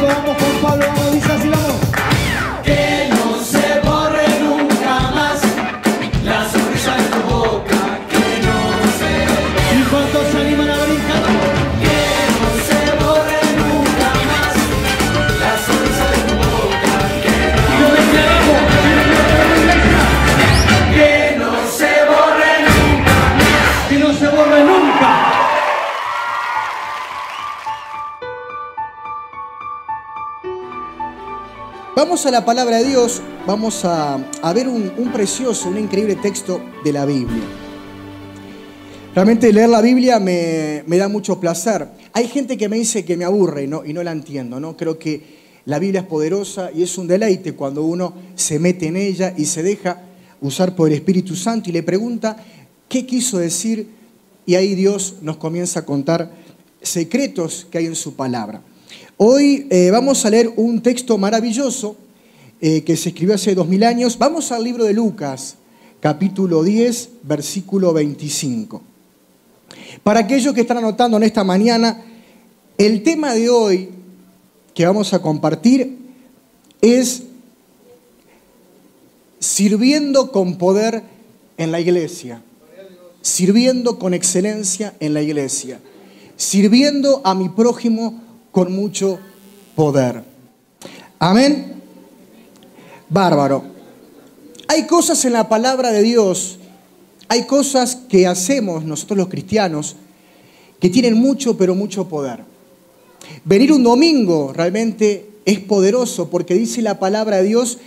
vamos con Pablo, vamos, dice así, vamos. Que no se borre nunca más la sonrisa de tu boca, que no se borre. ¿Y cuántos se animan a brincar? Que no se borre nunca más la sonrisa de tu boca, que no se borre nunca más. Que no se borre nunca. Vamos a la palabra de Dios, vamos a ver un precioso, un increíble texto de la Biblia. Realmente leer la Biblia me da mucho placer. Hay gente que me dice que me aburre y no la entiendo, ¿no? Creo que la Biblia es poderosa y es un deleite cuando uno se mete en ella y se deja usar por el Espíritu Santo y le pregunta qué quiso decir, y ahí Dios nos comienza a contar secretos que hay en su palabra. Hoy vamos a leer un texto maravilloso que se escribió hace 2000 años. Vamos al libro de Lucas, capítulo 10, versículo 25. Para aquellos que están anotando en esta mañana, el tema de hoy que vamos a compartir es sirviendo con poder en la iglesia, sirviendo con excelencia en la iglesia, sirviendo a mi prójimo con mucho poder. Amén. Bárbaro. Hay cosas en la palabra de Dios, hay cosas que hacemos nosotros los cristianos que tienen mucho, pero mucho poder. Venir un domingo realmente es poderoso porque dice la palabra de Dios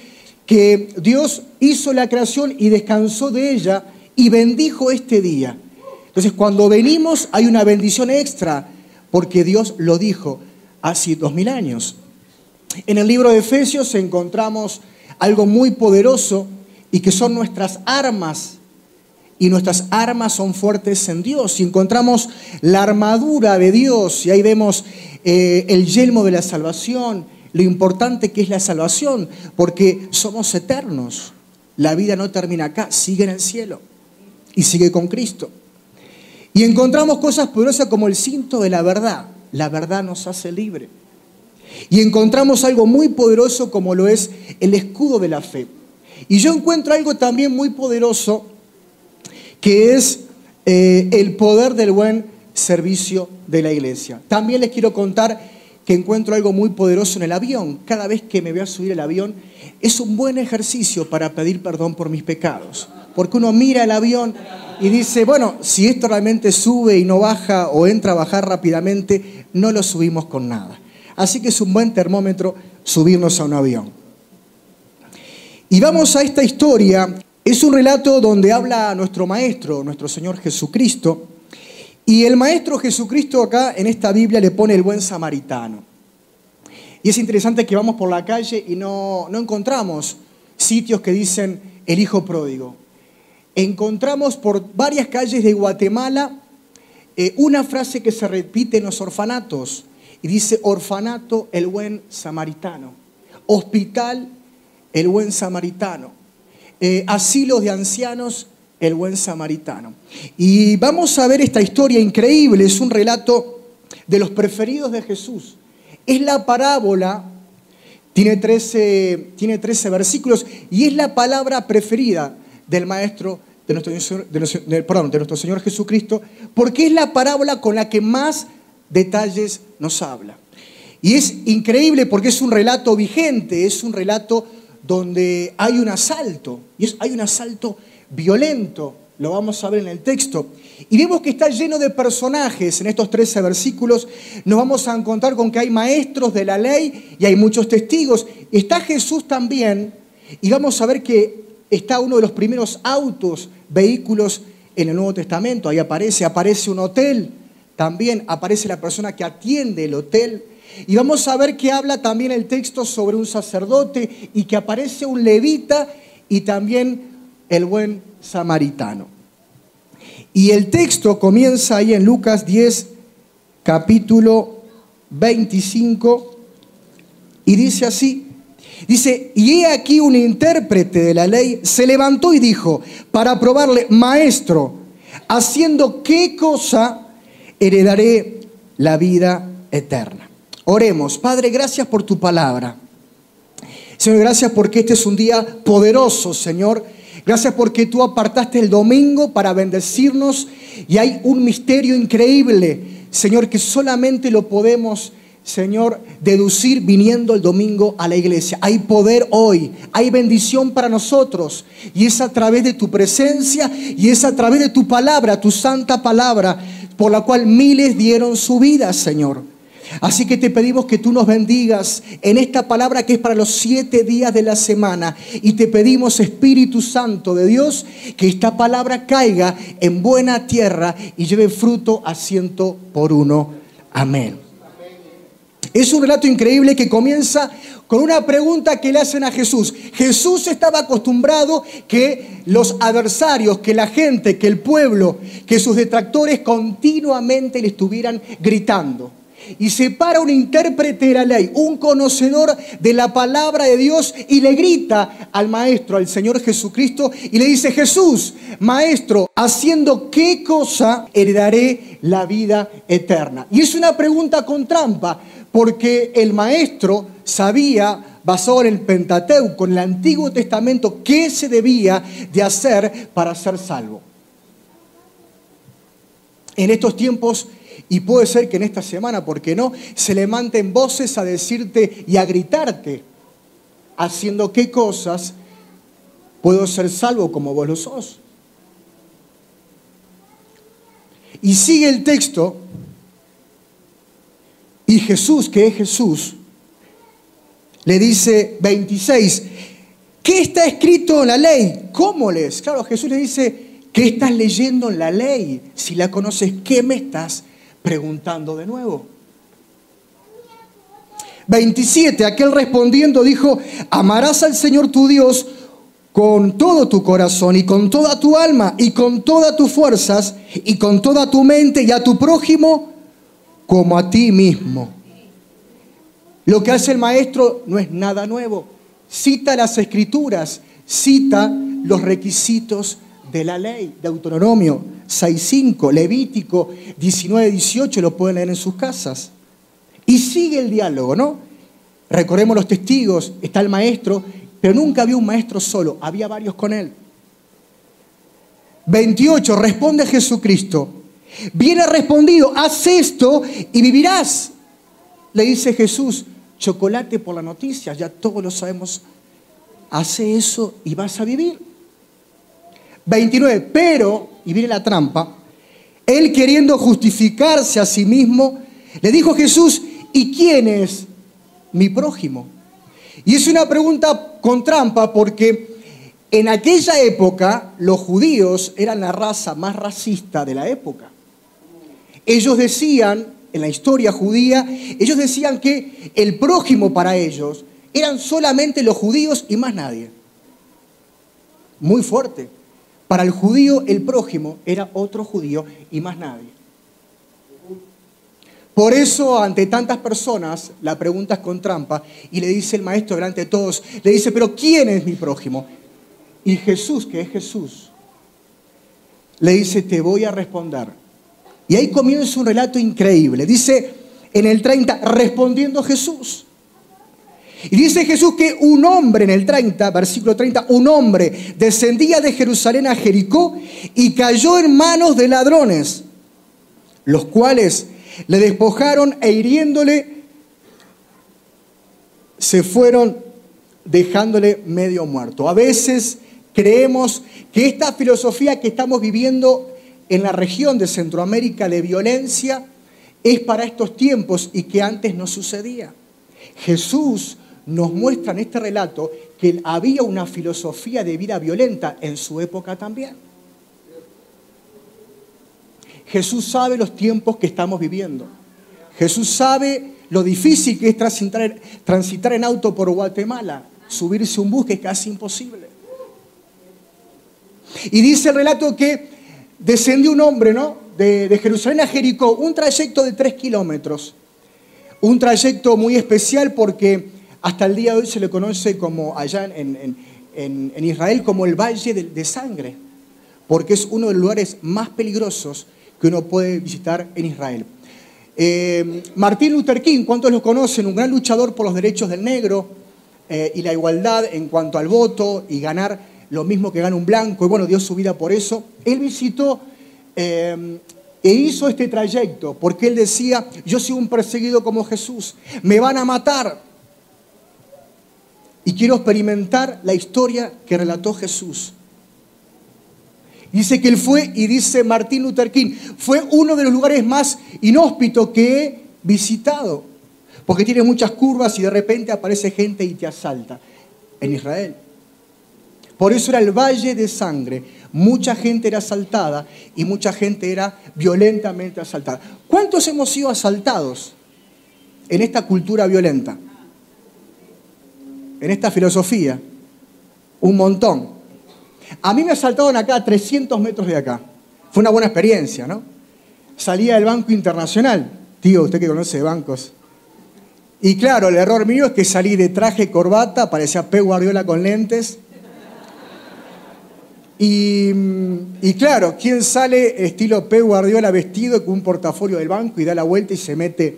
que Dios hizo la creación y descansó de ella y bendijo este día. Entonces cuando venimos hay una bendición extra porque Dios lo dijo hace 2000 años. En el libro de Efesios encontramos algo muy poderoso y que son nuestras armas. Y nuestras armas son fuertes en Dios. Y encontramos la armadura de Dios. Y ahí vemos el yelmo de la salvación. Lo importante que es la salvación. Porque somos eternos. La vida no termina acá. Sigue en el cielo. Y sigue con Cristo. Y encontramos cosas poderosas como el cinto de la verdad. La verdad nos hace libre. Y encontramos algo muy poderoso como lo es el escudo de la fe. Y yo encuentro algo también muy poderoso que es el poder del buen servicio de la iglesia. También les quiero contar que encuentro algo muy poderoso en el avión. Cada vez que me voy a subir al avión es un buen ejercicio para pedir perdón por mis pecados. Porque uno mira el avión y dice, bueno, si esto realmente sube y no baja o entra a bajar rápidamente, no lo subimos con nada. Así que es un buen termómetro subirnos a un avión. Y vamos a esta historia. Es un relato donde habla nuestro Maestro, nuestro Señor Jesucristo. Y el Maestro Jesucristo acá en esta Biblia le pone el buen samaritano. Y es interesante que vamos por la calle y no encontramos sitios que dicen el hijo pródigo. Encontramos por varias calles de Guatemala una frase que se repite en los orfanatos. Y dice, orfanato, el buen samaritano. Hospital, el buen samaritano. Asilos de ancianos, el buen samaritano. Y vamos a ver esta historia increíble. Es un relato de los preferidos de Jesús. Es la parábola, tiene 13 versículos, y es la palabra preferida del Maestro, de nuestro Señor Jesucristo, porque es la parábola con la que más detalles nos habla. Y es increíble porque es un relato vigente, es un relato donde hay un asalto, y hay un asalto violento, lo vamos a ver en el texto. Y vemos que está lleno de personajes en estos 13 versículos. Nos vamos a encontrar con que hay maestros de la ley y hay muchos testigos. Está Jesús también, y vamos a ver que está uno de los primeros autos, vehículos en el Nuevo Testamento. Ahí aparece un hotel. También aparece la persona que atiende el hotel. Y vamos a ver que habla también el texto sobre un sacerdote y que aparece un levita y también el buen samaritano. Y el texto comienza ahí en Lucas 10, capítulo 25, y dice así. Dice, y he aquí un intérprete de la ley se levantó y dijo, para probarle, maestro, ¿haciendo qué cosa heredaré la vida eterna? Oremos. Padre, gracias por tu palabra. Señor, gracias porque este es un día poderoso, Señor. Gracias porque tú apartaste el domingo para bendecirnos y hay un misterio increíble, Señor, que solamente lo podemos, Señor, deducir viniendo el domingo a la iglesia. Hay poder hoy, hay bendición para nosotros y es a través de tu presencia y es a través de tu palabra, tu santa palabra, por la cual miles dieron su vida, Señor. Así que te pedimos que tú nos bendigas en esta palabra que es para los 7 días de la semana. Y te pedimos, Espíritu Santo de Dios, que esta palabra caiga en buena tierra y lleve fruto a 100%. Amén. Es un relato increíble que comienza con una pregunta que le hacen a Jesús. Jesús estaba acostumbrado que los adversarios, que la gente, que el pueblo, que sus detractores continuamente le estuvieran gritando. Y se para un intérprete de la ley, un conocedor de la palabra de Dios y le grita al maestro, al Señor Jesucristo, y le dice: Jesús, maestro, ¿haciendo qué cosa heredaré la vida eterna? Y es una pregunta con trampa, porque el maestro sabía, basado en el Pentateuco, en el Antiguo Testamento, qué se debía de hacer para ser salvo. En estos tiempos, y puede ser que en esta semana, ¿por qué no?, se levanten voces a decirte y a gritarte: ¿haciendo qué cosas puedo ser salvo como vos lo sos? Y sigue el texto, y Jesús, que es Jesús, le dice 26, ¿qué está escrito en la ley? ¿Cómo lees? Claro, Jesús le dice: ¿qué estás leyendo en la ley? Si la conoces, ¿qué me estás preguntando de nuevo? 27, aquel respondiendo dijo: amarás al Señor tu Dios con todo tu corazón y con toda tu alma y con todas tus fuerzas y con toda tu mente, y a tu prójimo como a ti mismo. Lo que hace el maestro no es nada nuevo. Cita las escrituras, cita los requisitos de la ley. Deuteronomio 6:5, Levítico 19:18, lo pueden leer en sus casas. Y sigue el diálogo, ¿no? Recordemos los testigos, está el maestro, pero nunca había un maestro solo, había varios con él. 28, responde Jesucristo: bien has respondido, haz esto y vivirás. Le dice Jesús: chocolate por las noticias, ya todos lo sabemos. Hace eso y vas a vivir. 29, pero, y viene la trampa, él queriendo justificarse a sí mismo, le dijo Jesús: ¿y quién es mi prójimo? Y es una pregunta con trampa porque en aquella época los judíos eran la raza más racista de la época. Ellos decían, en la historia judía, ellos decían que el prójimo para ellos eran solamente los judíos y más nadie. Muy fuerte. Para el judío el prójimo era otro judío y más nadie. Por eso ante tantas personas la pregunta es con trampa y le dice el maestro delante de todos, le dice: pero ¿quién es mi prójimo? Y Jesús, que es Jesús, le dice: te voy a responder. Y ahí comienza un relato increíble. Dice en el 30, respondiendo Jesús. Y dice Jesús que un hombre, en el 30, versículo 30, un hombre descendía de Jerusalén a Jericó y cayó en manos de ladrones, los cuales le despojaron e hiriéndole se fueron dejándole medio muerto. A veces creemos que esta filosofía que estamos viviendo en la región de Centroamérica de violencia es para estos tiempos y que antes no sucedía. Jesús nos muestra en este relato que había una filosofía de vida violenta en su época también. Jesús sabe los tiempos que estamos viviendo. Jesús sabe lo difícil que es transitar en auto por Guatemala, subirse un bus que es casi imposible. Y dice el relato que descendió un hombre, ¿no?, de Jerusalén a Jericó, un trayecto de 3 kilómetros. Un trayecto muy especial porque hasta el día de hoy se le conoce como allá en Israel como el Valle de Sangre, porque es uno de los lugares más peligrosos que uno puede visitar en Israel. Martin Luther King, ¿cuántos lo conocen? Un gran luchador por los derechos del negro y la igualdad en cuanto al voto y ganar lo mismo que gana un blanco. Y bueno, dio su vida por eso. Él visitó e hizo este trayecto porque él decía, yo soy un perseguido como Jesús, me van a matar. Y quiero experimentar la historia que relató Jesús. Dice que él fue, y dice Martin Luther King, fue uno de los lugares más inhóspitos que he visitado. Porque tiene muchas curvas y de repente aparece gente y te asalta. En Israel. Por eso era el valle de sangre. Mucha gente era asaltada y mucha gente era violentamente asaltada. ¿Cuántos hemos sido asaltados en esta cultura violenta? En esta filosofía. Un montón. A mí me asaltaron acá a 300 metros de acá. Fue una buena experiencia, ¿no? Salía del Banco Internacional. Tío, usted que conoce bancos. Y claro, el error mío es que salí de traje y corbata, parecía Pep Guardiola con lentes. Y claro, ¿quién sale estilo Pep Guardiola vestido con un portafolio del banco y da la vuelta y se mete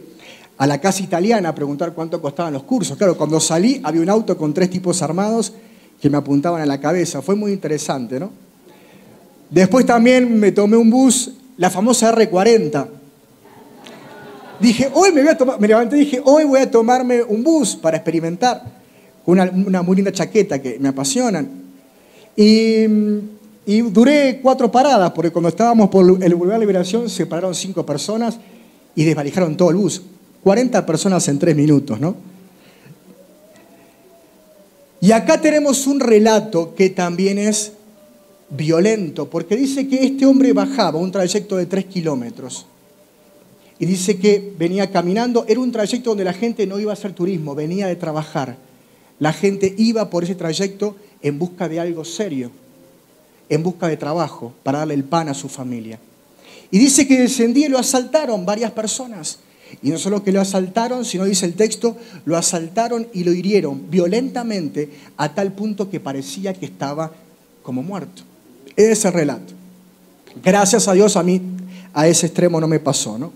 a la casa italiana a preguntar cuánto costaban los cursos? Claro, cuando salí había un auto con 3 tipos armados que me apuntaban a la cabeza. Fue muy interesante, ¿no? Después también me tomé un bus, la famosa R40. Dije, hoy me levanté y dije, hoy voy a tomarme un bus para experimentar. Con una muy linda chaqueta que me apasionan. Y duré 4 paradas, porque cuando estábamos por el Boulevard Liberación se pararon 5 personas y desvalijaron todo el bus. 40 personas en 3 minutos, ¿no? Y acá tenemos un relato que también es violento, porque dice que este hombre bajaba un trayecto de 3 kilómetros. Y dice que venía caminando, era un trayecto donde la gente no iba a hacer turismo, venía de trabajar. La gente iba por ese trayecto en busca de algo serio, en busca de trabajo, para darle el pan a su familia. Y dice que descendía y lo asaltaron varias personas. Y no solo que lo asaltaron, sino, dice el texto, lo asaltaron y lo hirieron violentamente a tal punto que parecía que estaba como muerto. Ese es el relato. Gracias a Dios a mí a ese extremo no me pasó, ¿no?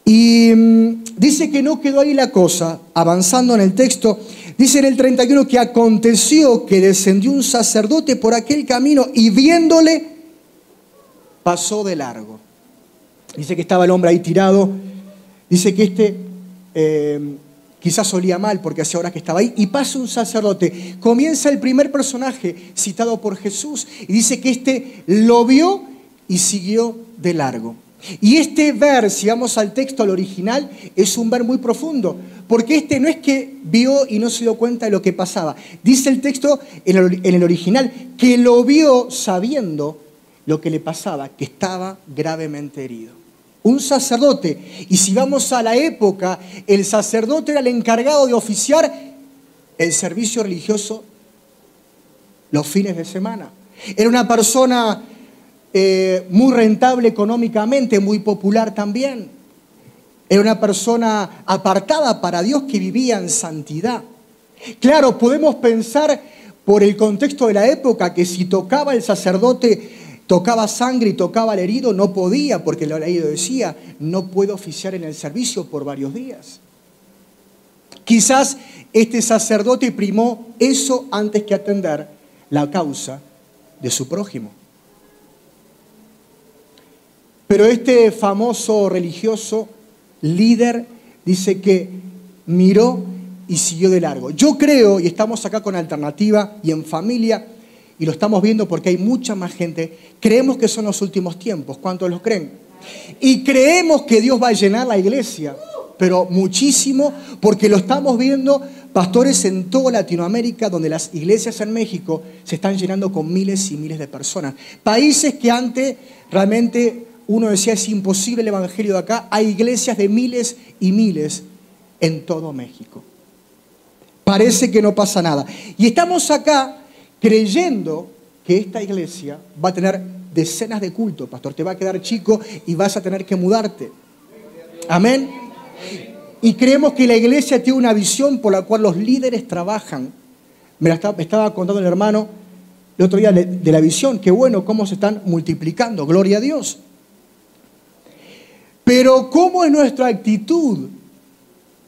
Y dice que no quedó ahí la cosa, avanzando en el texto, dice en el 31 que aconteció que descendió un sacerdote por aquel camino y viéndole pasó de largo. Dice que estaba el hombre ahí tirado, dice que quizás olía mal porque hacía horas que estaba ahí, y pasa un sacerdote. Comienza el primer personaje citado por Jesús y dice que lo vio y siguió de largo. Y ver, si vamos al texto, al original, es un ver muy profundo, porque no es que vio y no se dio cuenta de lo que pasaba. Dice el texto en el original que lo vio sabiendo lo que le pasaba, que estaba gravemente herido. Un sacerdote. Y si vamos a la época, el sacerdote era el encargado de oficiar el servicio religioso los fines de semana. Era una persona muy rentable económicamente, muy popular también. Era una persona apartada para Dios que vivía en santidad. Claro, podemos pensar por el contexto de la época que si tocaba el sacerdote, tocaba sangre y tocaba al herido, no podía, porque la ley decía, no puede oficiar en el servicio por varios días. Quizás este sacerdote primó eso antes que atender la causa de su prójimo. Pero este famoso religioso líder dice que miró y siguió de largo. Yo creo, y estamos acá con Alternativa y en familia, y lo estamos viendo porque hay mucha más gente, creemos que son los últimos tiempos. ¿Cuántos lo creen? Y creemos que Dios va a llenar la iglesia, pero muchísimo, porque lo estamos viendo, pastores en toda Latinoamérica, donde las iglesias en México se están llenando con miles y miles de personas. Países que antes realmente uno decía es imposible el evangelio de acá, hay iglesias de miles y miles en todo México. Parece que no pasa nada. Y estamos acá creyendo que esta iglesia va a tener decenas de cultos. Pastor, te va a quedar chico y vas a tener que mudarte. Amén. Y creemos que la iglesia tiene una visión por la cual los líderes trabajan. Me estaba contando el hermano el otro día de la visión. Qué bueno cómo se están multiplicando. Gloria a Dios. Pero ¿cómo es nuestra actitud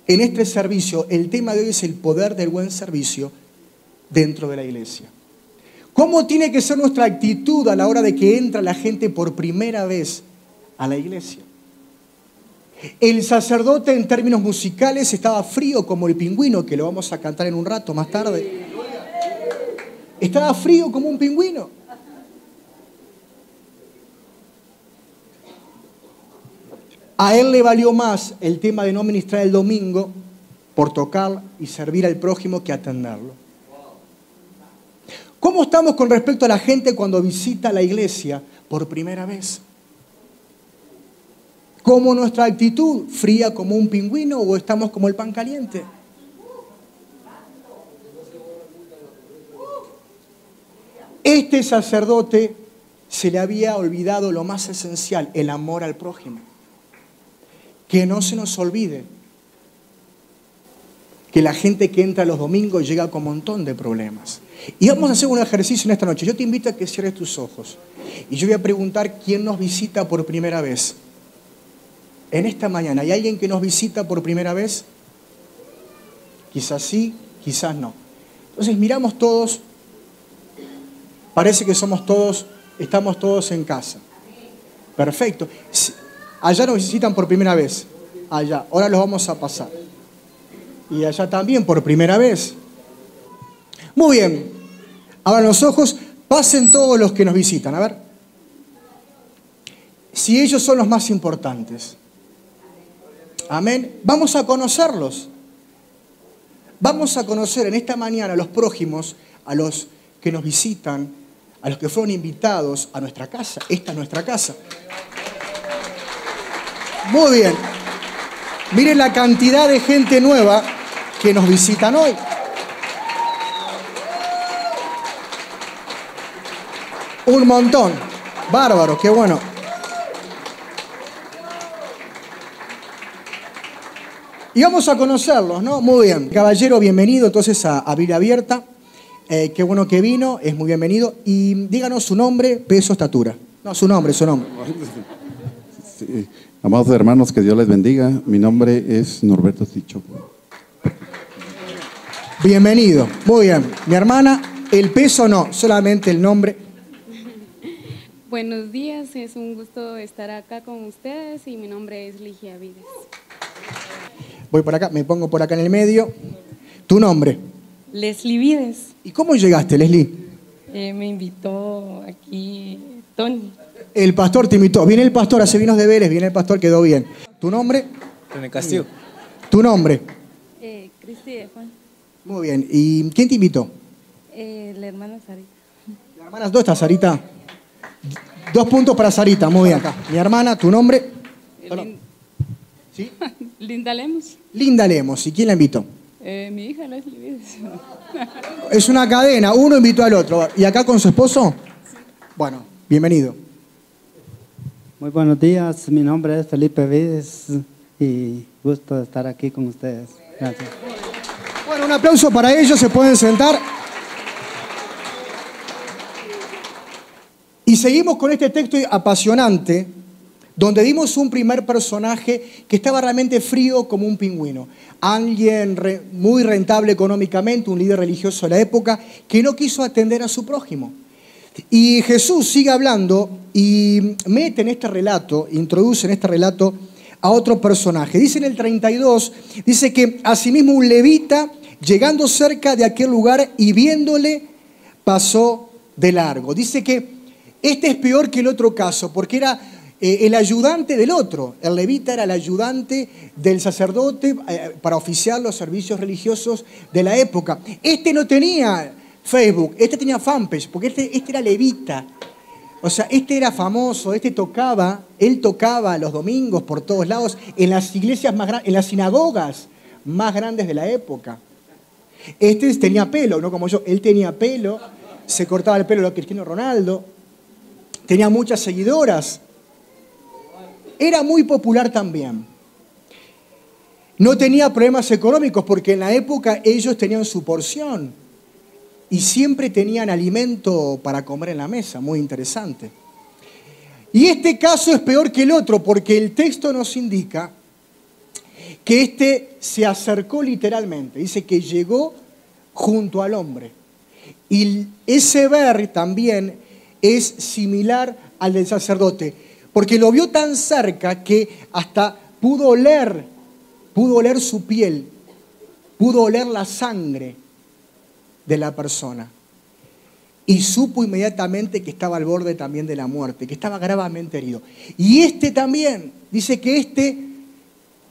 en este servicio? El tema de hoy es el poder del buen servicio dentro de la iglesia. ¿Cómo tiene que ser nuestra actitud a la hora de que entra la gente por primera vez a la iglesia? El sacerdote en términos musicales estaba frío como el pingüino, que lo vamos a cantar en un rato más tarde. Estaba frío como un pingüino. A él le valió más el tema de no ministrar el domingo por tocar y servir al prójimo que atenderlo. ¿Cómo estamos con respecto a la gente cuando visita la iglesia por primera vez? ¿Cómo nuestra actitud? ¿Fría como un pingüino o estamos como el pan caliente? Este sacerdote se le había olvidado lo más esencial, el amor al prójimo. Que no se nos olvide que la gente que entra los domingos llega con un montón de problemas. Y vamos a hacer un ejercicio en esta noche. Yo te invito a que cierres tus ojos. Y yo voy a preguntar quién nos visita por primera vez. En esta mañana, ¿hay alguien que nos visita por primera vez? Quizás sí, quizás no. Entonces miramos todos. Parece que somos todos, estamos todos en casa. Perfecto. Allá nos visitan por primera vez. Allá. Ahora los vamos a pasar. Y allá también por primera vez. Muy bien. Abran los ojos. Pasen todos los que nos visitan. A ver. Si ellos son los más importantes. Amén. Vamos a conocerlos. Vamos a conocer en esta mañana a los prójimos, a los que nos visitan, a los que fueron invitados a nuestra casa. Esta es nuestra casa. Muy bien. Miren la cantidad de gente nueva que nos visitan hoy. Un montón. Bárbaro, qué bueno. Y vamos a conocerlos, ¿no? Muy bien. Caballero, bienvenido entonces a Biblia Abierta. Qué bueno que vino, es muy bienvenido. Y díganos su nombre, peso, estatura. No, su nombre, su nombre. Sí. Amados hermanos, que Dios les bendiga. Mi nombre es Norberto Ticho. Bienvenido. Muy bien. Mi hermana, el peso no, solamente el nombre. Buenos días, es un gusto estar acá con ustedes y mi nombre es Ligia Vides. Voy por acá, me pongo por acá en el medio. ¿Tu nombre? Leslie Vides. ¿Y cómo llegaste, Leslie? Me invitó aquí Tony. El pastor te invitó. Viene el pastor, hace vinos deberes, viene el pastor, quedó bien. ¿Tu nombre? René Castillo. ¿Tu nombre? Cristi de Juan. Muy bien. ¿Y quién te invitó? La hermana Sarita. ¿La hermana dónde está, Sarita? 2 puntos para Sarita, muy bien. Mi hermana, ¿tu nombre? ¿Sí? Linda Lemos. Linda Lemos. ¿Y quién la invitó? Mi hija Leslie Vides. Es una cadena, uno invitó al otro. ¿Y acá con su esposo? Sí. Bueno, bienvenido. Muy buenos días, mi nombre es Felipe Vides y gusto de estar aquí con ustedes. Gracias. Bueno, un aplauso para ellos, se pueden sentar. Y seguimos con este texto apasionante, donde vimos un primer personaje que estaba realmente frío como un pingüino. Alguien muy rentable económicamente, un líder religioso de la época, que no quiso atender a su prójimo. Y Jesús sigue hablando y mete en este relato, introduce en este relato a otro personaje. Dice en el 32, dice que asimismo un levita, llegando cerca de aquel lugar y viéndole, pasó de largo. Dice que este es peor que el otro caso, porque era el ayudante del otro. El levita era el ayudante del sacerdote para oficiar los servicios religiosos de la época. Este no tenía Facebook, este tenía fanpage, porque este era levita. O sea, este era famoso, él tocaba los domingos por todos lados, en las iglesias más grandes, en las sinagogas más grandes de la época. Este tenía pelo, no como yo, él tenía pelo, se cortaba el pelo a Cristiano Ronaldo, tenía muchas seguidoras. Era muy popular también. No tenía problemas económicos porque en la época ellos tenían su porción y siempre tenían alimento para comer en la mesa, muy interesante. Y este caso es peor que el otro porque el texto nos indica que este se acercó literalmente. Dice que llegó junto al hombre. Y ese ver también es similar al del sacerdote, porque lo vio tan cerca que hasta pudo oler su piel, pudo oler la sangre de la persona. Y supo inmediatamente que estaba al borde también de la muerte, que estaba gravemente herido. Y este también, dice que este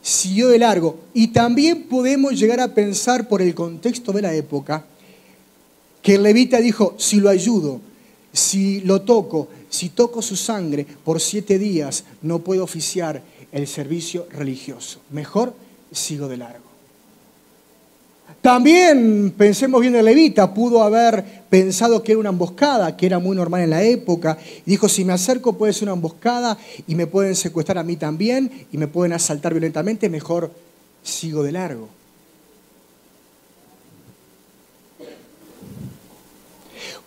siguió de largo. Y también podemos llegar a pensar por el contexto de la época, que el levita dijo, si lo ayudo, si lo toco, si toco su sangre, por 7 días no puedo oficiar el servicio religioso. Mejor sigo de largo. También, pensemos bien, el levita pudo haber pensado que era una emboscada, que era muy normal en la época. Y dijo, si me acerco puede ser una emboscada y me pueden secuestrar a mí también y me pueden asaltar violentamente, mejor sigo de largo.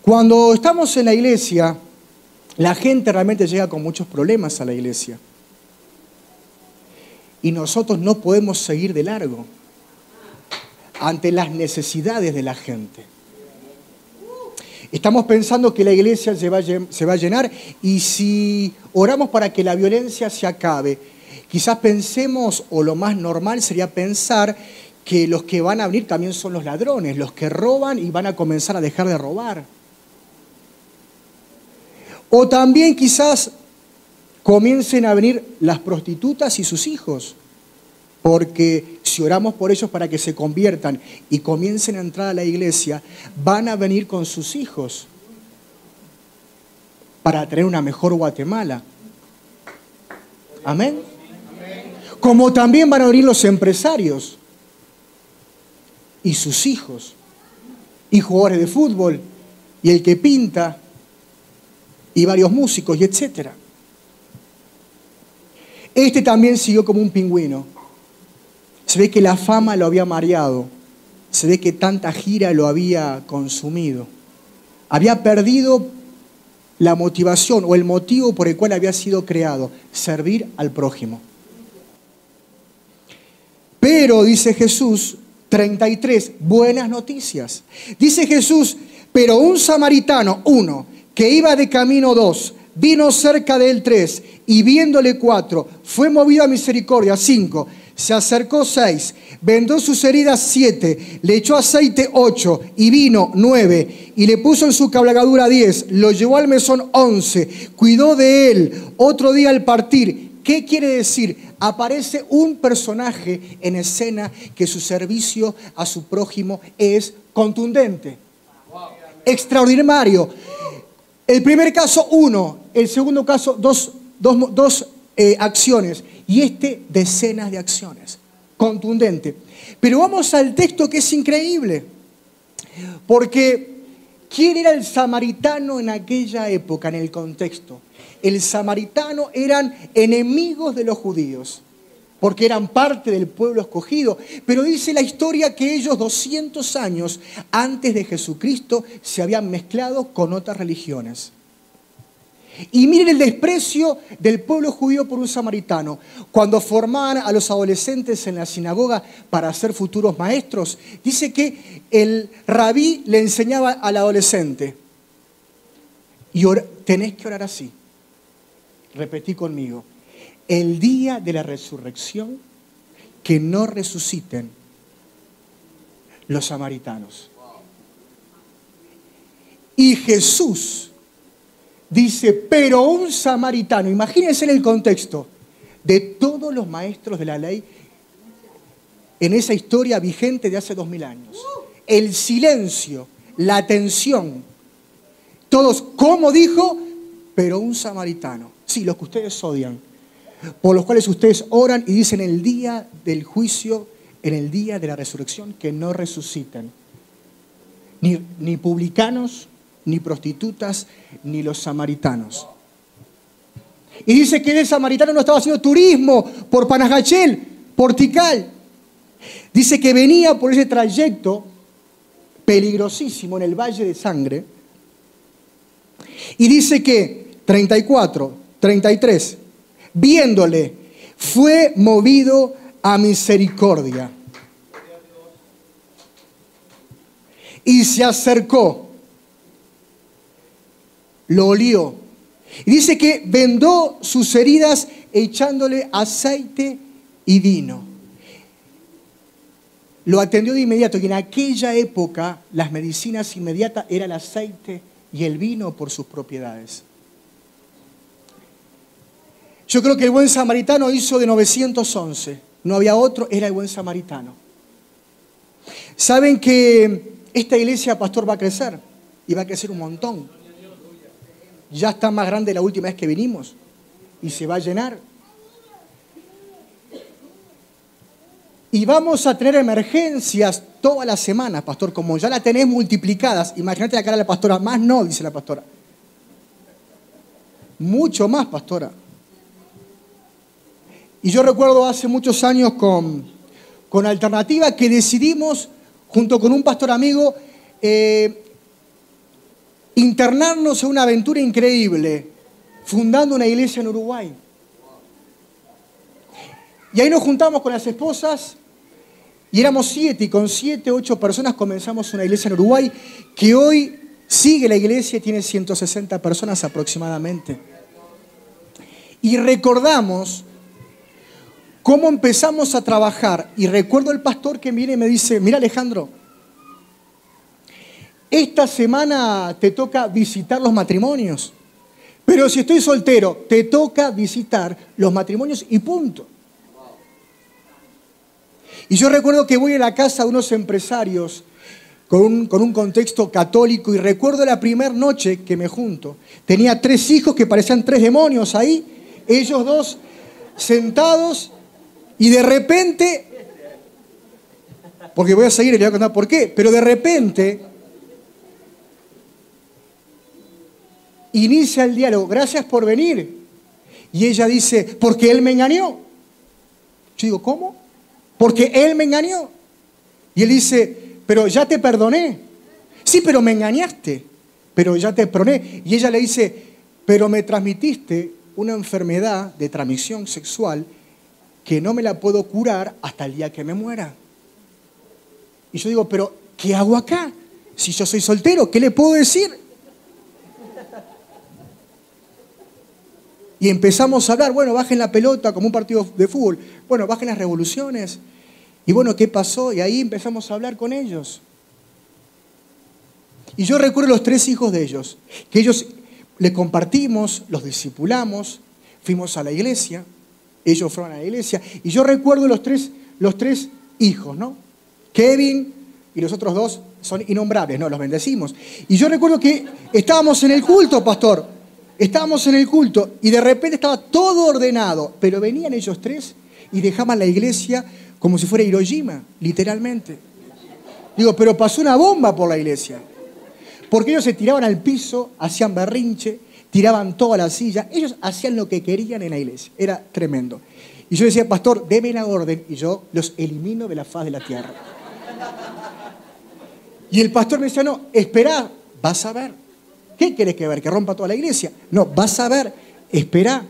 Cuando estamos en la iglesia, la gente realmente llega con muchos problemas a la iglesia. Y nosotros no podemos seguir de largo ante las necesidades de la gente. Estamos pensando que la iglesia se va a llenar y si oramos para que la violencia se acabe, quizás pensemos, o lo más normal sería pensar que los que van a venir también son los ladrones, los que roban y van a comenzar a dejar de robar. O también quizás comiencen a venir las prostitutas y sus hijos, porque si oramos por ellos para que se conviertan y comiencen a entrar a la iglesia, van a venir con sus hijos para tener una mejor Guatemala. Amén. Como también van a venir los empresarios y sus hijos, y jugadores de fútbol, y el que pinta, y varios músicos, y etc. Este también siguió como un pingüino. Se ve que la fama lo había mareado. Se ve que tanta gira lo había consumido. Había perdido la motivación o el motivo por el cual había sido creado, servir al prójimo. Pero, dice Jesús, 33, buenas noticias. Dice Jesús, pero un samaritano, 1, que iba de camino 2, vino cerca de él 3, y viéndole 4, fue movido a misericordia 5, se acercó 6, vendó sus heridas 7, le echó aceite 8, y vino 9, y le puso en su cabalgadura 10, lo llevó al mesón 11, cuidó de él, otro día al partir. ¿Qué quiere decir? Aparece un personaje en escena que su servicio a su prójimo es contundente, extraordinario. El primer caso, 1. El segundo caso, dos acciones. Y decenas de acciones. Contundente. Pero vamos al texto que es increíble. Porque, ¿quién era el samaritano en aquella época, en el contexto? El samaritano eran enemigos de los judíos. Porque eran parte del pueblo escogido. Pero dice la historia que ellos 200 años antes de Jesucristo se habían mezclado con otras religiones. Y miren el desprecio del pueblo judío por un samaritano. Cuando formaban a los adolescentes en la sinagoga para ser futuros maestros, dice que el rabí le enseñaba al adolescente, y tenés que orar así. Repetí conmigo. El día de la resurrección, que no resuciten los samaritanos. Y Jesús dice, pero un samaritano, imagínense en el contexto de todos los maestros de la ley en esa historia vigente de hace 2000 años. El silencio, la tensión, todos, ¿cómo dijo? Pero un samaritano. Sí, los que ustedes odian, por los cuales ustedes oran y dicen el día del juicio, en el día de la resurrección, que no resuciten. Ni publicanos, ni prostitutas, ni los samaritanos. Y dice que el samaritano no estaba haciendo turismo por Panajachel, por Tikal. Dice que venía por ese trayecto peligrosísimo en el Valle de Sangre. Y dice que 34, 33. Viéndole, fue movido a misericordia. Y se acercó, lo olió. Y dice que vendó sus heridas echándole aceite y vino. Lo atendió de inmediato. Y en aquella época las medicinas inmediatas eran el aceite y el vino por sus propiedades. Yo creo que el buen samaritano hizo de 911. No había otro, era el buen samaritano. Saben que esta iglesia, pastor, va a crecer. Y va a crecer un montón. Ya está más grande la última vez que vinimos. Y se va a llenar. Y vamos a tener emergencias todas las semanas, pastor. Como ya la tenés multiplicadas. Imagínate la cara de la pastora. Más no, dice la pastora. Mucho más, pastora. Y yo recuerdo hace muchos años con Alternativa que decidimos, junto con un pastor amigo, internarnos en una aventura increíble, fundando una iglesia en Uruguay. Y ahí nos juntamos con las esposas y éramos 7, y con 7, 8 personas comenzamos una iglesia en Uruguay que hoy sigue la iglesia y tiene 160 personas aproximadamente. Y recordamos cómo empezamos a trabajar. Y recuerdo el pastor que viene y me dice, mira Alejandro, esta semana te toca visitar los matrimonios. Pero si estoy soltero, te toca visitar los matrimonios y punto. Y yo recuerdo que voy a la casa de unos empresarios con un contexto católico y recuerdo la primera noche que me junto. Tenía 3 hijos que parecían 3 demonios ahí, ellos 2 sentados y de repente, porque voy a seguir y le voy a contar por qué, pero de repente inicia el diálogo, gracias por venir. Y ella dice, porque él me engañó. Yo digo, ¿cómo? Porque él me engañó. Y él dice, pero ya te perdoné. Sí, pero me engañaste, pero ya te perdoné. Y ella le dice, pero me transmitiste una enfermedad de transmisión sexual que no me la puedo curar hasta el día que me muera. Y yo digo, pero ¿qué hago acá? Si yo soy soltero, ¿qué le puedo decir? Y empezamos a hablar, bueno, bajen la pelota como un partido de fútbol. Bueno, bajen las revoluciones. Y bueno, ¿qué pasó? Y ahí empezamos a hablar con ellos. Y yo recuerdo los 3 hijos de ellos, que ellos le compartimos, los discipulamos, fuimos a la iglesia, ellos fueron a la iglesia. Y yo recuerdo los tres hijos, ¿no? Kevin y los otros 2 son innombrables, ¿no? Los bendecimos. Y yo recuerdo que estábamos en el culto, pastor. Estábamos en el culto y de repente estaba todo ordenado, pero venían ellos 3 y dejaban la iglesia como si fuera Hiroshima, literalmente. Digo, pero pasó una bomba por la iglesia. Porque ellos se tiraban al piso, hacían berrinche, tiraban toda la silla. Ellos hacían lo que querían en la iglesia. Era tremendo. Y yo decía, pastor, deme la orden y yo los elimino de la faz de la tierra. Y el pastor me decía, no, esperá, vas a ver. ¿Qué querés que ver? ¿Que rompa toda la iglesia? No, vas a ver, esperá.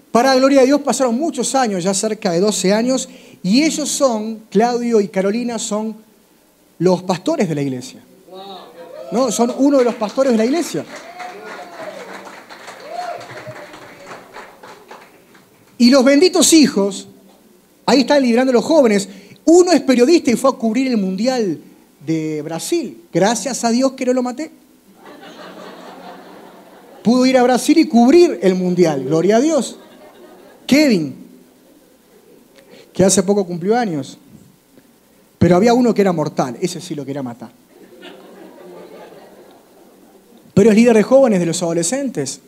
Para la gloria de Dios pasaron muchos años, ya cerca de 12 años, y ellos son, Claudio y Carolina, son los pastores de la iglesia. ¿No? Son uno de los pastores de la iglesia. Y los benditos hijos, ahí están liderando a los jóvenes. Uno es periodista y fue a cubrir el Mundial de Brasil. Gracias a Dios que no lo maté. Pudo ir a Brasil y cubrir el Mundial. Gloria a Dios. Kevin, que hace poco cumplió años. Pero había uno que era mortal. Ese sí lo quería matar. Pero es líder de jóvenes, de los adolescentes.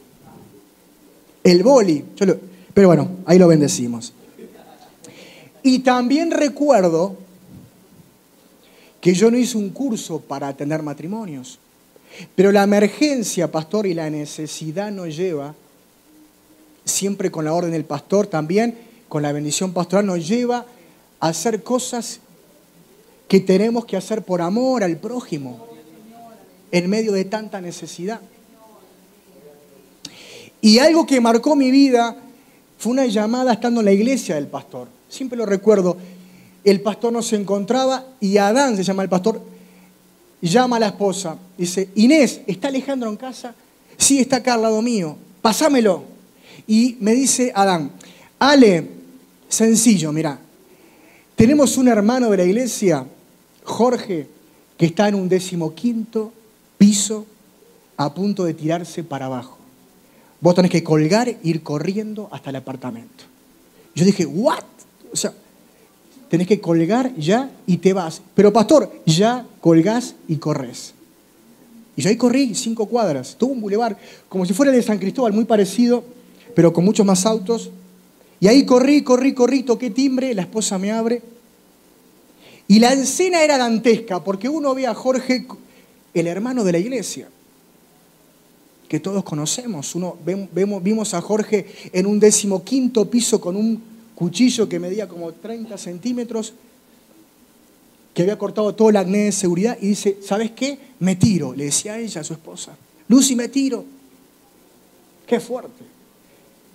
El boli. Pero bueno, ahí lo bendecimos. Y también recuerdo que yo no hice un curso para atender matrimonios. Pero la emergencia, pastor, y la necesidad nos lleva, siempre con la orden del pastor, también con la bendición pastoral, nos lleva a hacer cosas que tenemos que hacer por amor al prójimo, en medio de tanta necesidad. Y algo que marcó mi vida fue una llamada estando en la iglesia del pastor. Siempre lo recuerdo. El pastor no se encontraba y Adán, se llama el pastor, llama a la esposa. Dice, Inés, ¿está Alejandro en casa? Sí, está acá al lado mío. Pásamelo. Y me dice Adán, Ale, sencillo, mirá. Tenemos un hermano de la iglesia, Jorge, que está en un 15º piso a punto de tirarse para abajo. Vos tenés que colgar e ir corriendo hasta el apartamento. Yo dije, ¿what? O sea, tenés que colgar ya y te vas. Pero pastor, ya colgás y corres. Y yo ahí corrí 5 cuadras, todo un bulevar, como si fuera el de San Cristóbal, muy parecido, pero con muchos más autos. Y ahí corrí, toqué timbre, la esposa me abre. Y la escena era dantesca, porque uno ve a Jorge, el hermano de la iglesia, que todos conocemos. Vimos a Jorge en un 15º piso con un cuchillo que medía como 30 centímetros, que había cortado todo el acné de seguridad, y dice, ¿sabes qué? Me tiro, le decía a ella, a su esposa. Lucy, me tiro. Qué fuerte.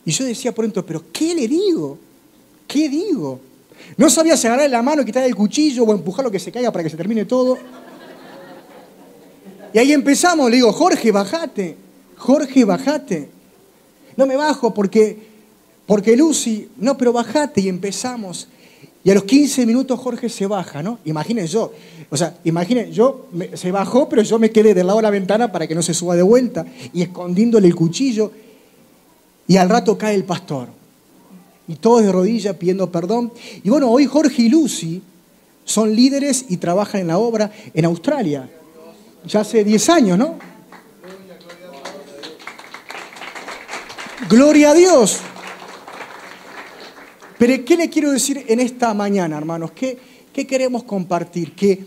Y yo decía por dentro, ¿pero qué le digo? ¿Qué digo? No sabía si agarrarle la mano y quitarle el cuchillo o empujarlo que se caiga para que se termine todo. Y ahí empezamos, le digo, Jorge, bajate. Jorge, bajate. No me bajo porque Lucy, no, pero bajate. Y empezamos. Y a los 15 minutos Jorge se baja, ¿no? Imaginen yo. O sea, imaginen, se bajó, pero yo me quedé del lado de la ventana para que no se suba de vuelta y escondiéndole el cuchillo. Y al rato cae el pastor. Y todos de rodillas pidiendo perdón. Y bueno, hoy Jorge y Lucy son líderes y trabajan en la obra en Australia. Ya hace 10 años, ¿no? Gloria a Dios. Pero ¿qué le quiero decir en esta mañana, hermanos? ¿Qué queremos compartir? Que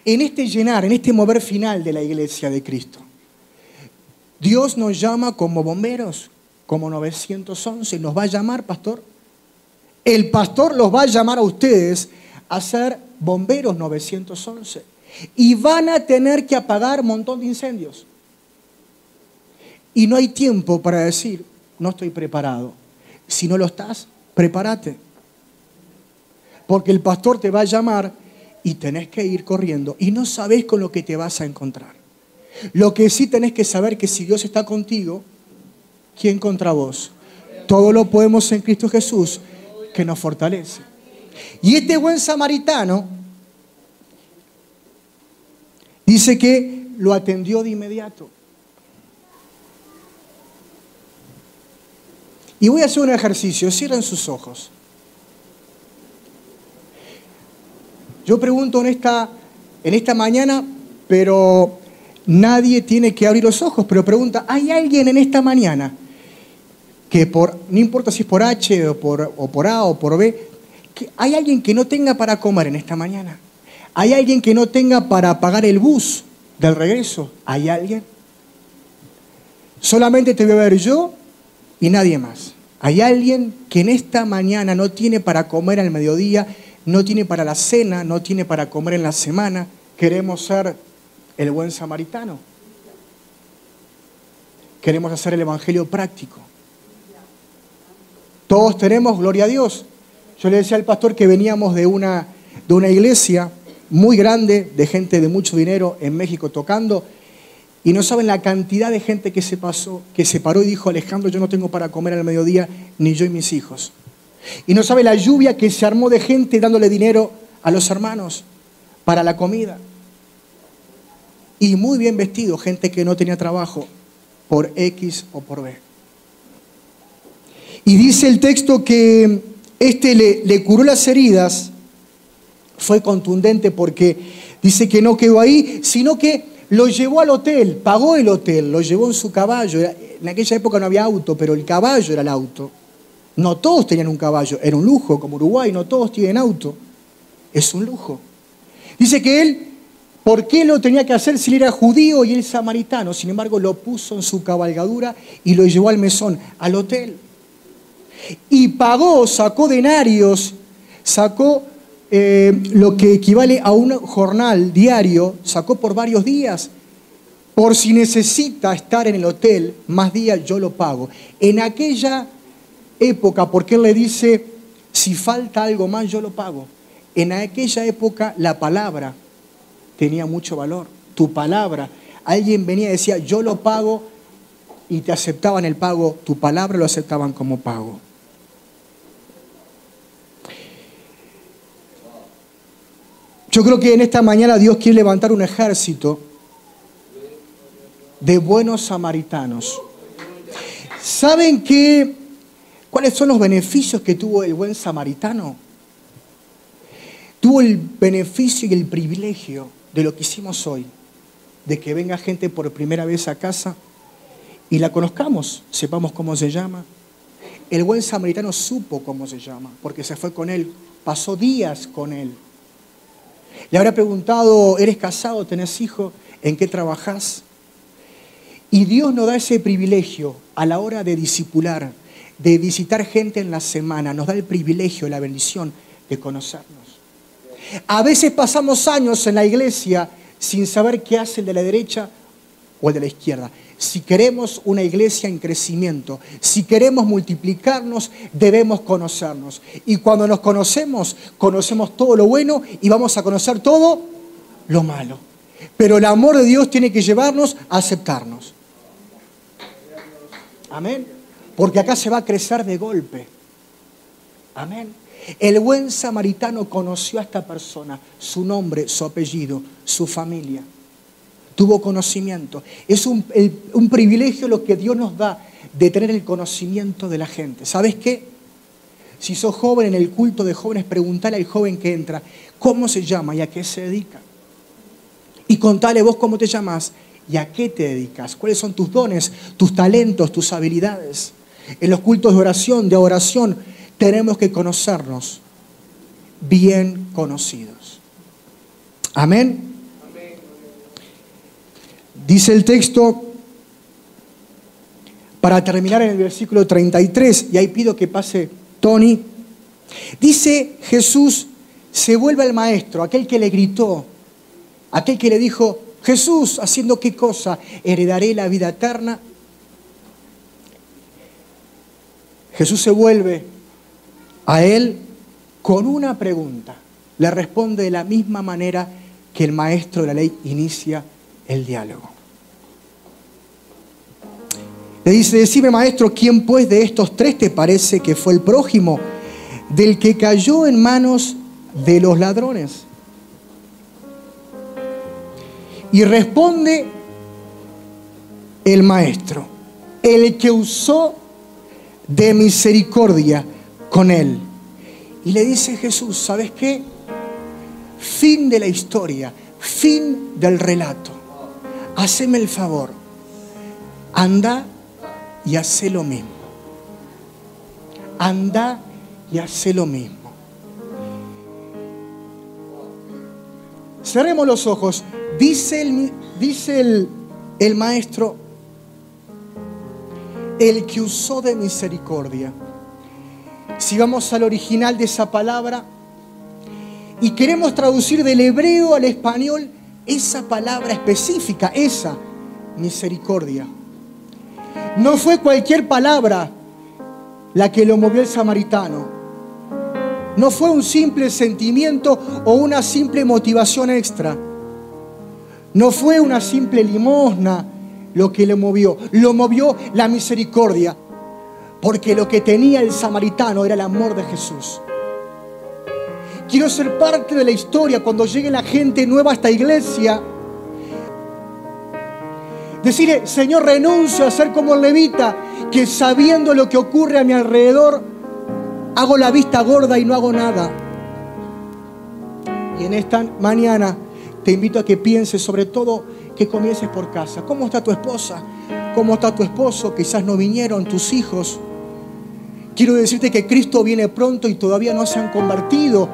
en este llenar, en este mover final de la iglesia de Cristo, Dios nos llama como bomberos, como 911. ¿Nos va a llamar, pastor? El pastor los va a llamar a ustedes a ser bomberos 911. Y van a tener que apagar un montón de incendios. Y no hay tiempo para decir, no estoy preparado. Si no lo estás, prepárate. Porque el pastor te va a llamar y tenés que ir corriendo. Y no sabés con lo que te vas a encontrar. Lo que sí tenés que saber que si Dios está contigo, ¿quién contra vos? Todo lo podemos en Cristo Jesús, que nos fortalece. Y este buen samaritano dice que lo atendió de inmediato. Y voy a hacer un ejercicio. Cierren sus ojos. Yo pregunto en esta mañana, pero nadie tiene que abrir los ojos, pero pregunta, ¿hay alguien en esta mañana que no importa si es por H o por A o por B, hay alguien que no tenga para comer en esta mañana? ¿Hay alguien que no tenga para pagar el bus del regreso? ¿Hay alguien? Solamente te voy a ver yo y nadie más. ¿Hay alguien que en esta mañana no tiene para comer al mediodía, no tiene para la cena, no tiene para comer en la semana? Queremos ser el buen samaritano. Queremos hacer el evangelio práctico. Todos tenemos, gloria a Dios. Yo le decía al pastor que veníamos de una iglesia muy grande, de gente de mucho dinero en México tocando, y no saben la cantidad de gente que se paró y dijo, Alejandro, yo no tengo para comer al mediodía, ni yo y mis hijos. Y no sabe la lluvia que se armó de gente dándole dinero a los hermanos para la comida. Y muy bien vestido, gente que no tenía trabajo por X o por B. Y dice el texto que le curó las heridas. Fue contundente porque dice que no quedó ahí, sino que lo llevó al hotel, pagó el hotel, lo llevó en su caballo. En aquella época no había auto, pero el caballo era el auto. No todos tenían un caballo, era un lujo, como Uruguay, no todos tienen auto. Es un lujo. Dice que él, ¿por qué lo tenía que hacer si él era judío y él samaritano? Sin embargo, lo puso en su cabalgadura y lo llevó al mesón, al hotel. Y pagó, sacó denarios, sacó lo que equivale a un jornal diario, sacó por varios días Por si necesita estar en el hotel, más días yo lo pago. En aquella época, porque él le dice, si falta algo más, yo lo pago. En aquella época la palabra tenía mucho valor. Tu palabra. Alguien venía y decía, yo lo pago, y te aceptaban el pago. Tu palabra lo aceptaban como pago. Yo creo que en esta mañana Dios quiere levantar un ejército de buenos samaritanos. ¿Saben cuáles son los beneficios que tuvo el buen samaritano? Tuvo el beneficio y el privilegio de lo que hicimos hoy, de que venga gente por primera vez a casa y la conozcamos, sepamos cómo se llama. El buen samaritano supo cómo se llama, porque se fue con él, pasó días con él. Le habrá preguntado, ¿eres casado? ¿Tenés hijos? ¿En qué trabajás? Y Dios nos da ese privilegio a la hora de discipular, de visitar gente en la semana. Nos da el privilegio, la bendición de conocernos. A veces pasamos años en la iglesia sin saber qué hace el de la derecha o el de la izquierda. Si queremos una iglesia en crecimiento, si queremos multiplicarnos, debemos conocernos. Y cuando nos conocemos, conocemos todo lo bueno y vamos a conocer todo lo malo. Pero el amor de Dios tiene que llevarnos a aceptarnos. Amén. Porque acá se va a crecer de golpe. Amén. El buen samaritano conoció a esta persona, su nombre, su apellido, su familia. Tuvo conocimiento. Es un privilegio lo que Dios nos da de tener el conocimiento de la gente. ¿Sabes qué? Si sos joven en el culto de jóvenes, preguntale al joven que entra cómo se llama y a qué se dedica. Y contale vos cómo te llamas y a qué te dedicas. ¿Cuáles son tus dones, tus talentos, tus habilidades? En los cultos de oración, tenemos que conocernos bien conocidos. Amén. Dice el texto, para terminar en el versículo 33, y ahí pido que pase Tony, dice Jesús, se vuelve al maestro, aquel que le gritó, aquel que le dijo, Jesús, ¿haciendo qué cosa? ¿Heredaré la vida eterna? Jesús se vuelve a él con una pregunta. Le responde de la misma manera que el maestro de la ley inicia el diálogo. Le dice, decime maestro, ¿quién pues de estos tres te parece que fue el prójimo del que cayó en manos de los ladrones? Y responde el maestro, el que usó de misericordia con él. Y le dice Jesús, ¿sabes qué? Fin de la historia, fin del relato. Haceme el favor, anda y hace lo mismo. Anda y hace lo mismo. Cerremos los ojos. Dice el maestro, el que usó de misericordia. Si vamos al original de esa palabra y queremos traducir del hebreo al español esa palabra específica, esa misericordia. No fue cualquier palabra la que lo movió el samaritano. No fue un simple sentimiento o una simple motivación extra. No fue una simple limosna lo que lo movió la misericordia. Porque lo que tenía el samaritano era el amor de Jesús. Quiero ser parte de la historia cuando llegue la gente nueva a esta iglesia. Decirle, Señor, renuncio a ser como el levita, que sabiendo lo que ocurre a mi alrededor, hago la vista gorda y no hago nada. Y en esta mañana te invito a que pienses, sobre todo, que comiences por casa. ¿Cómo está tu esposa? ¿Cómo está tu esposo? Quizás no vinieron tus hijos. Quiero decirte que Cristo viene pronto y todavía no se han convertido.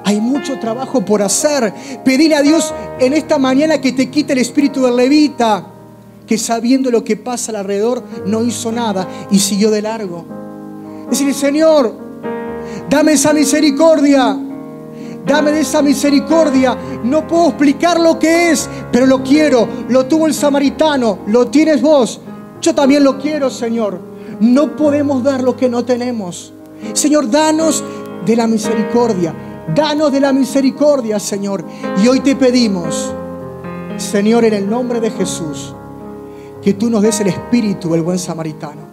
Hay mucho trabajo por hacer. Pedile a Dios en esta mañana que te quite el espíritu del levita, que sabiendo lo que pasa alrededor no hizo nada y siguió de largo. Decirle, Señor, dame esa misericordia. Dame de esa misericordia. No puedo explicar lo que es, pero lo quiero. Lo tuvo el samaritano, lo tienes vos. Yo también lo quiero, Señor. No podemos dar lo que no tenemos. Señor, danos de la misericordia. Danos de la misericordia, Señor. Y hoy te pedimos, Señor, en el nombre de Jesús, que tú nos des el espíritu del buen samaritano.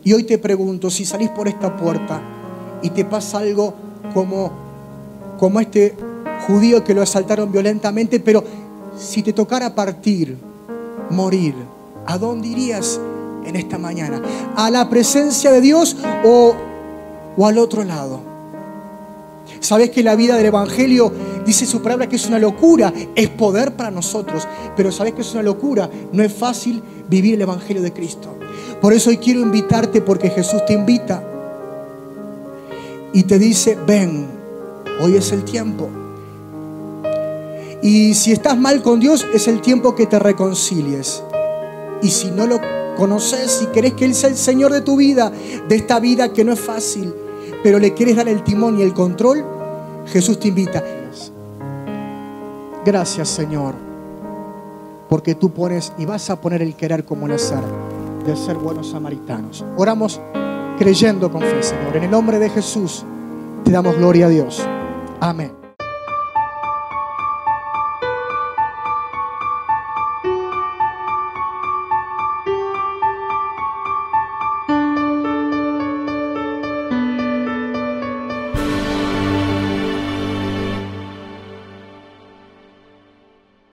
Y hoy te pregunto, si salís por esta puerta y te pasa algo como este judío que lo asaltaron violentamente, pero si te tocara partir, morir, ¿a dónde irías en esta mañana? ¿A la presencia de Dios o al otro lado? Sabes que la vida del Evangelio, dice su palabra, que es una locura, es poder para nosotros, pero sabes que es una locura, no es fácil vivir el Evangelio de Cristo. Por eso hoy quiero invitarte, porque Jesús te invita y te dice, ven, hoy es el tiempo. Y si estás mal con Dios, es el tiempo que te reconcilies. Y si no lo conoces y querés que Él sea el Señor de tu vida, de esta vida que no es fácil, pero le quieres dar el timón y el control, Jesús te invita. Gracias, Señor, porque tú pones y vas a poner el querer como el hacer, de ser buenos samaritanos. Oramos creyendo con fe, Señor. En el nombre de Jesús te damos gloria a Dios. Amén.